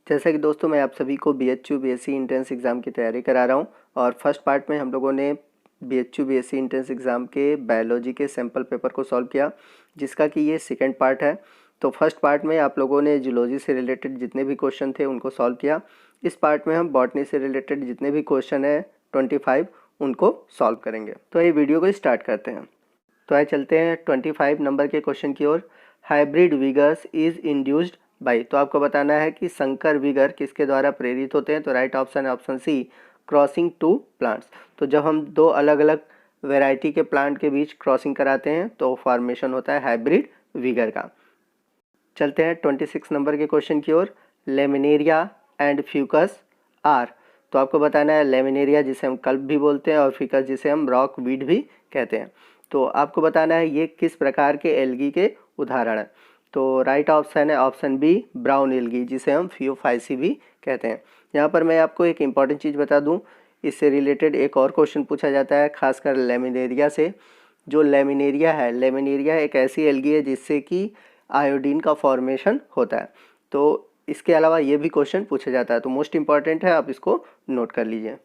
जैसा कि दोस्तों मैं आप सभी को BHU BSc एंट्रेंस एग्ज़ाम की तैयारी करा रहा हूं और फर्स्ट पार्ट में हम लोगों ने BHU BSc एंट्रेंस एग्ज़ाम के बायोलॉजी के सैम्पल पेपर को सॉल्व किया, जिसका कि ये सेकंड पार्ट है। तो फर्स्ट पार्ट में आप लोगों ने जूलॉजी से रिलेटेड जितने भी क्वेश्चन थे उनको सॉल्व किया। इस पार्ट में हम बॉटनी से रिलेटेड जितने भी क्वेश्चन है 25 उनको सॉल्व करेंगे। तो ये वीडियो को स्टार्ट करते हैं। तो आइए चलते हैं 25 नंबर के क्वेश्चन की ओर। Hybrid vigour is induced by, तो आपको बताना है कि संकर विगर किसके द्वारा प्रेरित होते हैं। तो राइट ऑप्शन है option C, crossing two plants. तो जब हम दो अलग अलग वैरायटी के प्लांट के बीच क्रॉसिंग कराते हैं तो फॉर्मेशन होता है हाइब्रिड विगर का। चलते हैं 26 नंबर के क्वेश्चन की ओर। लेमिनेरिया एंड फ्यूकस आर, तो आपको बताना है लेमिनेरिया जिसे हम कल्प भी बोलते हैं और फ्यूकस जिसे हम रॉक वीड भी कहते हैं। तो आपको बताना है ये किस प्रकार के एल्गी के उदाहरण हैं। तो राइट ऑप्शन है ऑप्शन बी, ब्राउन एल्गी जिसे हम फियोफाइसी भी कहते हैं। यहाँ पर मैं आपको एक इम्पॉर्टेंट चीज़ बता दूँ, इससे रिलेटेड एक और क्वेश्चन पूछा जाता है खासकर लेमिनेरिया से। जो लेमिनेरिया है, लेमिनेरिया एक ऐसी एल्गी है जिससे कि आयोडीन का फॉर्मेशन होता है। तो इसके अलावा ये भी क्वेश्चन पूछा जाता है, तो मोस्ट इंपॉर्टेंट है, आप इसको नोट कर लीजिए।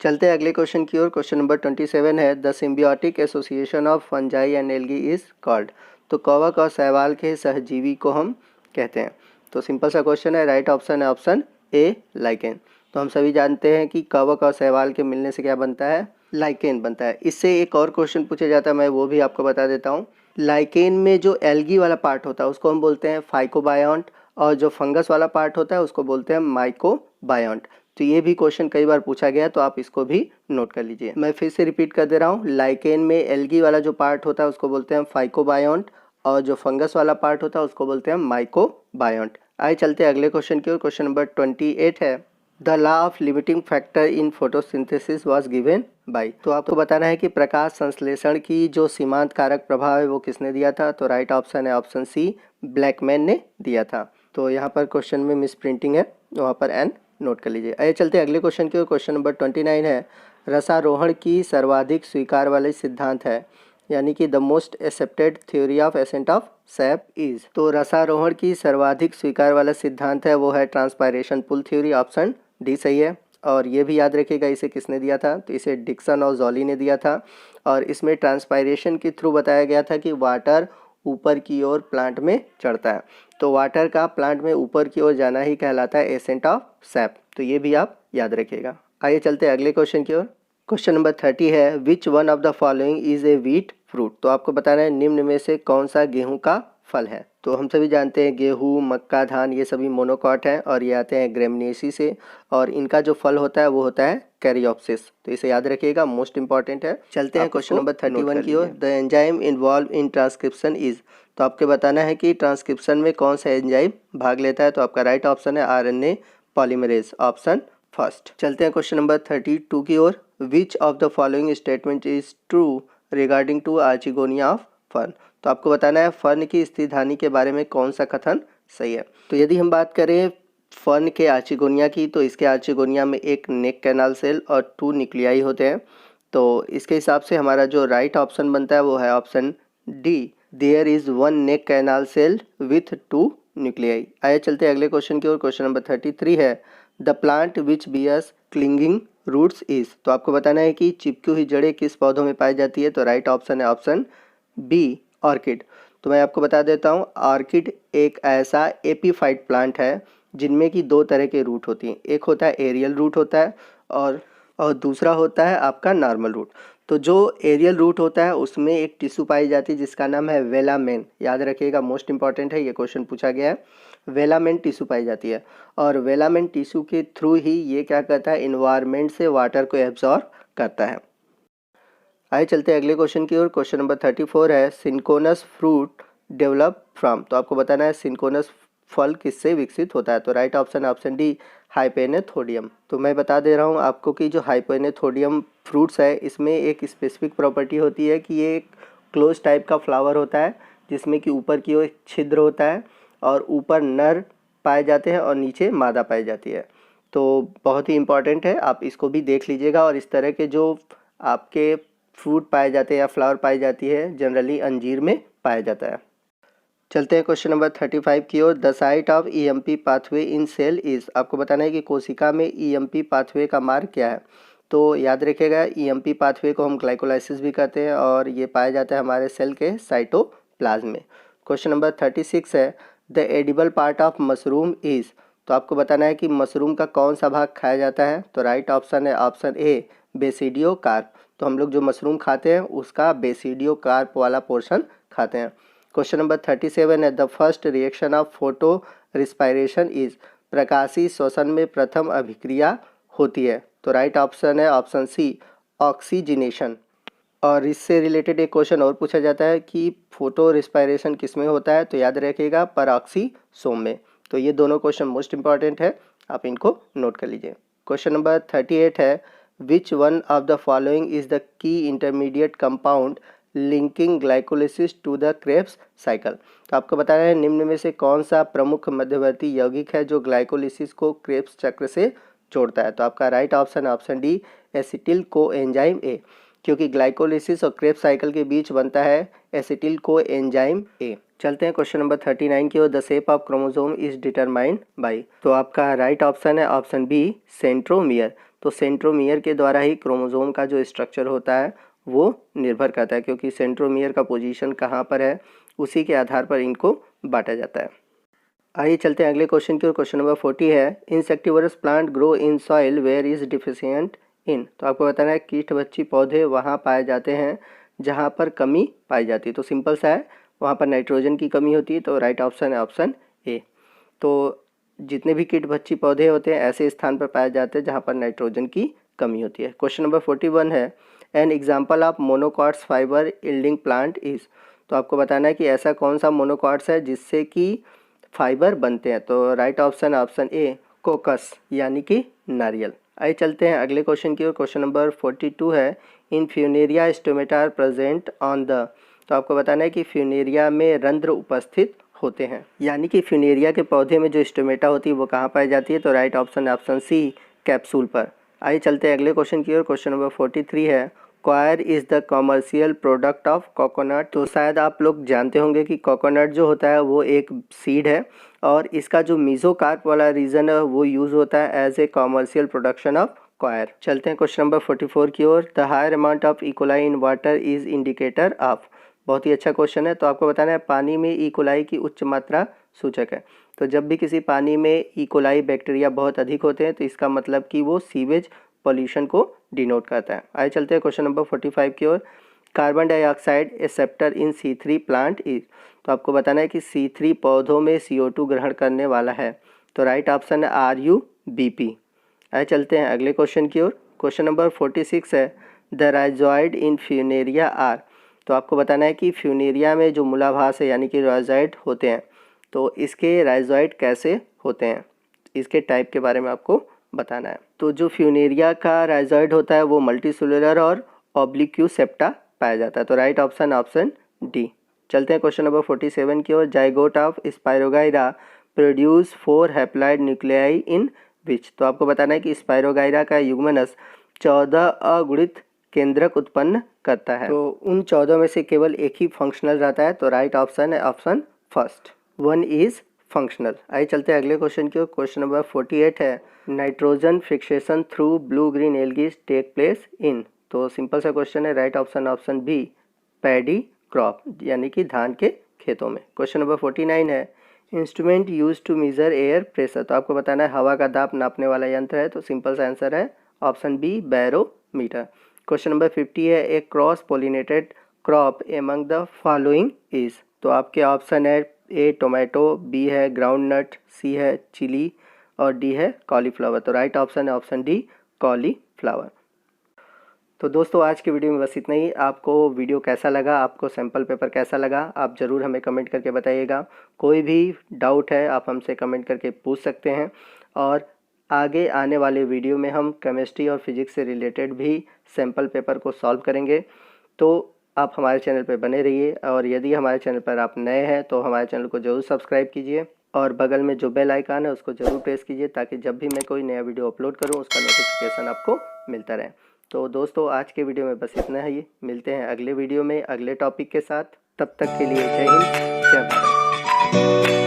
चलते हैं अगले क्वेश्चन की ओर। क्वेश्चन नंबर 27 है, the symbiotic association of fungi and algae is called. तो कवक और शैवाल के सहजीवी को हम कहते हैं। तो सिंपल सा क्वेश्चन है, राइट ऑप्शन है ऑप्शन ए, लाइकेन। तो हम सभी जानते हैं कि कवक और शैवाल के मिलने से क्या बनता है, लाइकेन बनता है। इससे एक और क्वेश्चन पूछा जाता है, मैं वो भी आपको बता देता हूँ। लाइकेन में जो एल्गी वाला पार्ट होता है उसको हम बोलते हैं फाइकोबायोंट, और जो फंगस वाला पार्ट होता है उसको बोलते हैं माइकोबायोंट। तो ये भी क्वेश्चन कई बार पूछा गया, तो आप इसको भी नोट कर लीजिए। मैं फिर से रिपीट कर दे रहा हूँ, लाइकेन में एल्गी वाला जो पार्ट होता है उसको बोलते हैं फाइकोबायोंट, और जो फंगस वाला पार्ट होता है उसको बोलते हैं माइकोबायोंट। आइए चलते हैं अगले क्वेश्चन की ओर। क्वेश्चन नंबर 28 है, the law of limiting factor in photosynthesis was given by. तो आपको बताना है कि प्रकाश संश्लेषण की जो सीमांत कारक प्रभाव है वो किसने दिया था। तो राइट ऑप्शन है ऑप्शन सी, ब्लैकमैन ने दिया था। तो यहाँ पर क्वेश्चन में मिस प्रिंटिंग है, वहाँ पर एन नोट कर लीजिए। आइए चलते हैं अगले क्वेश्चन की ओर। क्वेश्चन नंबर 29 है, रसारोहण की सर्वाधिक स्वीकार वाले सिद्धांत है, यानी कि the most accepted theory of ascent of SAP is. तो रसारोहण की सर्वाधिक स्वीकार वाला सिद्धांत है वो है transpiration pull theory, option D सही है। और ये भी याद रखिएगा इसे किसने दिया था, तो इसे डिक्सन और जॉली ने दिया था। और इसमें ट्रांसपायरेशन के थ्रू बताया गया था कि वाटर ऊपर की ओर प्लांट में चढ़ता है, तो वाटर का प्लांट में ऊपर की ओर जाना ही कहलाता है एसेंट ऑफ सैप। तो ये भी आप याद रखिएगा। आइए चलते हैं अगले क्वेश्चन की ओर। क्वेश्चन नंबर 30 है, which one of the following is a wheat fruit. तो आपको बताना है निम्न में से कौन सा गेहूं का फल है। तो हम सभी जानते हैं गेहूं, मक्का, धान ये सभी मोनोकॉट हैं और ये आते हैं ग्रेमिनेसी से, और इनका जो फल होता है वो होता है कैरियोप्सिस। तो इसे याद रखिएगा, मोस्ट इंपॉर्टेंट है। चलते हैं क्वेश्चन नंबर 31 की ओर। The enzyme involved in transcription is. तो आपको बताना है कि ट्रांसक्रिप्शन में कौन सा एंजाइम भाग लेता है। तो आपका राइट ऑप्शन है आरएनए पॉलीमरेज, ऑप्शन फर्स्ट। चलते हैं क्वेश्चन नंबर 32 की ओर। Which of the following statement is true regarding to archegonia of fern. तो आपको बताना है फर्न की स्थितिहानि के बारे में कौन सा कथन सही है। तो यदि हम बात करें फर्न के आर्चिगोनिया की, तो इसके आर्चिगोनिया में एक नेक कैनाल सेल और 2 न्यूक्लियाई होते हैं। तो इसके हिसाब से हमारा जो राइट ऑप्शन बनता है वो है option D, there is 1 neck canal cell with 2 nuclei. आइए चलते हैं अगले क्वेश्चन की ओर। क्वेश्चन नंबर 33 है, the plant which bears clinging roots is. तो आपको बताना है कि चिपकी हुई जड़ें किस पौधों में पाई जाती है। तो राइट ऑप्शन है ऑप्शन बी, ऑर्किड। तो मैं आपको बता देता हूँ, ऑर्किड एक ऐसा एपीफाइट प्लांट है जिनमें कि 2 तरह के रूट होती हैं। एक होता है एरियल रूट होता है और दूसरा होता है आपका नॉर्मल रूट। तो जो एरियल रूट होता है उसमें एक टिश्यू पाई जाती है जिसका नाम है वेलामेन। याद रखिएगा, मोस्ट इंपॉर्टेंट है, ये क्वेश्चन पूछा गया है। वेलामेन टिश्यू पाई जाती है और वेलामेन टिश्यू के थ्रू ही ये क्या करता है, इन्वायरमेंट से वाटर को एब्जॉर्ब करता है। आइए चलते हैं अगले क्वेश्चन की ओर। क्वेश्चन नंबर 34 है, सिंकोनस फ्रूट डेवलप फ्रॉम। तो आपको बताना है सिंकोनस फल किससे विकसित होता है। तो राइट ऑप्शन है ऑप्शन डी, हाइपेनेथोडियम। तो मैं बता दे रहा हूँ आपको कि जो हाइपेनेथोडियम फ्रूट्स है इसमें एक स्पेसिफिक प्रॉपर्टी होती है कि ये एक क्लोज टाइप का फ्लावर होता है जिसमें कि ऊपर की ओर एक छिद्र होता है और ऊपर नर पाए जाते हैं और नीचे मादा पाई जाती है। तो बहुत ही इंपॉर्टेंट है, आप इसको भी देख लीजिएगा। और इस तरह के जो आपके फ्रूट पाए जाते हैं या फ्लावर पाई जाती है जनरली अंजीर में पाया जाता है। चलते हैं क्वेश्चन नंबर 35 की ओर। The site of EMP pathway in cell is, आपको बताना है कि कोशिका में ईएमपी पाथवे का मार्ग क्या है। तो याद रखिएगा, ईएमपी पाथवे को हम ग्लाइकोलाइसिस भी कहते हैं और ये पाया जाता है हमारे सेल के साइटोप्लाज्म में। क्वेश्चन नंबर 36 है, the edible part of mushroom is, तो आपको बताना है कि मशरूम का कौन सा भाग खाया जाता है। तो राइट ऑप्शन है ऑप्शन ए, बेसिडियो कार्प। तो हम लोग जो मशरूम खाते हैं उसका बेसिडियो कार्प वाला पोर्शन खाते हैं। क्वेश्चन नंबर 37 है, the first reaction of photo respiration is, प्रकाशीय श्वसन में प्रथम अभिक्रिया होती है। तो राइट ऑप्शन है ऑप्शन सी, ऑक्सीजनेशन। और इससे रिलेटेड एक क्वेश्चन और पूछा जाता है कि फोटो रिस्पायरेशन किस में होता है। तो याद रखिएगा, पराऑक्सीसोम में। तो ये दोनों क्वेश्चन मोस्ट इंपॉर्टेंट है, आप इनको नोट कर लीजिए। क्वेश्चन नंबर 38 है, which one of the following is the key intermediate compound linking glycolysis to the Krebs cycle. तो आपको बताना है निम्न में से कौन सा प्रमुख मध्यवर्ती यौगिक है जो ग्लाइकोलिसिस को क्रेब्स चक्र से जोड़ता है। तो आपका right option option D, acetyl coenzyme A, क्योंकि ग्लाइकोलिसिस और क्रेब्स साइकिल के बीच बनता है एसिटिल कोएंजाइम ए। चलते हैं क्वेश्चन नंबर 39 की ओर। The shape of chromosome is determined by, तो आपका राइट ऑप्शन है ऑप्शन बी, सेंट्रोमियर। तो सेंट्रोमियर के द्वारा ही क्रोमोसोम का जो स्ट्रक्चर होता है वो निर्भर करता है, क्योंकि सेंट्रोमियर का पोजीशन कहाँ पर है उसी के आधार पर इनको बांटा जाता है। आइए चलते हैं अगले क्वेश्चन की ओर। क्वेश्चन नंबर 40 है, insectivorous plant grow in soil where is deficient in. तो आपको बताना है कीटभक्षी पौधे वहाँ पाए जाते हैं जहाँ पर कमी पाई जाती है। तो सिंपल सा है, वहाँ पर नाइट्रोजन की कमी होती है। तो राइट ऑप्शन है ऑप्शन ए। तो जितने भी कीटभक्षी पौधे होते हैं ऐसे स्थान पर पाए जाते हैं जहाँ पर नाइट्रोजन की कमी होती है। क्वेश्चन नंबर 41 है, an example of monocots fibre yielding plant is. तो आपको बताना है कि ऐसा कौन सा मोनोकॉट्स है जिससे कि फाइबर बनते हैं। तो राइट ऑप्शन ऑप्शन ए, कोकस यानी कि नारियल। आइए चलते हैं अगले क्वेश्चन की ओर। क्वेश्चन नंबर 42 है, in Funaria stomata are present on the. तो आपको बताना है कि फ्यूनेरिया में रंध्र उपस्थित होते हैं, यानी कि फ्यूनेरिया के पौधे में जो स्टोमेटा होती है वो कहाँ पाई जाती है। तो right option option C, capsule पर। आइए चलते हैं अगले क्वेश्चन की ओर। क्वेश्चन नंबर 43 है, coir is the commercial product of coconut. तो शायद आप लोग जानते होंगे कि कोकोनट जो होता है वो एक सीड है और इसका जो मीजोकार्प वाला रीजन है वो यूज़ होता है as a commercial production of coir. चलते हैं क्वेश्चन नंबर 44 की ओर। The higher amount of E coli in water is indicator of. बहुत ही अच्छा क्वेश्चन है। तो आपको बताना है पानी में इकोलाई की उच्च मात्रा सूचक है। तो जब भी किसी पानी में इकोलाई बैक्टीरिया बहुत अधिक होते हैं तो इसका मतलब कि वो सीवेज पॉल्यूशन को डिनोट करता है। आइए चलते हैं क्वेश्चन नंबर 45 की ओर। Carbon dioxide acceptor in C3 plant is. तो आपको बताना है कि C3 पौधों में CO2 ग्रहण करने वाला है। तो राइट ऑप्शन है RUBP। आइए चलते हैं अगले क्वेश्चन की ओर। क्वेश्चन नंबर 46 है, the rhizoid in Funaria are. तो आपको बताना है कि फ्यूनेरिया में जो मूलाभास है यानी कि राइजॉइड होते हैं, तो इसके राइजॉइड कैसे होते हैं, इसके टाइप के बारे में आपको बताना है। तो जो फ्यूनेरिया का राइजॉइड होता है वो मल्टीसेलुलर और ऑब्लिक्यूसेप्टा पाया जाता है। तो राइट ऑप्शन ऑप्शन डी। चलते हैं क्वेश्चन नंबर 47 की ओर। Zygote of Spirogyra produce 4 haploid nuclei in which. तो आपको बताना है कि स्पायरोगाइरा का युग्मनस 14 अगुणित केंद्रक उत्पन्न करता है। तो उन 14 में से केवल एक ही फंक्शनल रहता है। तो राइट ऑप्शन है ऑप्शन फर्स्ट, 1 इज फंक्शनल। आइए चलते हैं अगले क्वेश्चन की ओर। क्वेश्चन नंबर 48 है, nitrogen fixation through blue green algae take place in. तो सिंपल सा क्वेश्चन है, right option option B, paddy crop यानी कि धान के खेतों में। क्वेश्चन नंबर 49 है, instrument use to measure air pressure. तो आपको बताना है हवा का दाब नापने वाला यंत्र है। तो सिंपल सा आंसर है option B, barometer. Question number 50 है, a cross pollinated crop among the following is. तो आपके ऑप्शन है ए टोमेटो, बी है ग्राउंड नट, सी है चिली और डी है कॉलीफ्लावर। तो राइट ऑप्शन है ऑप्शन डी, कॉलीफ्लावर। तो दोस्तों आज की वीडियो में बस इतना ही। आपको वीडियो कैसा लगा, आपको सैम्पल पेपर कैसा लगा, आप ज़रूर हमें कमेंट करके बताइएगा। कोई भी डाउट है आप हमसे कमेंट करके पूछ सकते हैं और आगे आने वाले वीडियो में हम केमिस्ट्री और फिजिक्स से रिलेटेड भी सैम्पल पेपर को सॉल्व करेंगे। तो आप हमारे चैनल पर बने रहिए और यदि हमारे चैनल पर आप नए हैं तो हमारे चैनल को ज़रूर सब्सक्राइब कीजिए और बगल में जो बेल आइकन है उसको ज़रूर प्रेस कीजिए ताकि जब भी मैं कोई नया वीडियो अपलोड करूं उसका नोटिफिकेशन आपको मिलता रहे। तो दोस्तों आज के वीडियो में बस इतना ही। मिलते हैं अगले वीडियो में अगले टॉपिक के साथ। तब तक के लिए जय हिंद, जय भारत। है।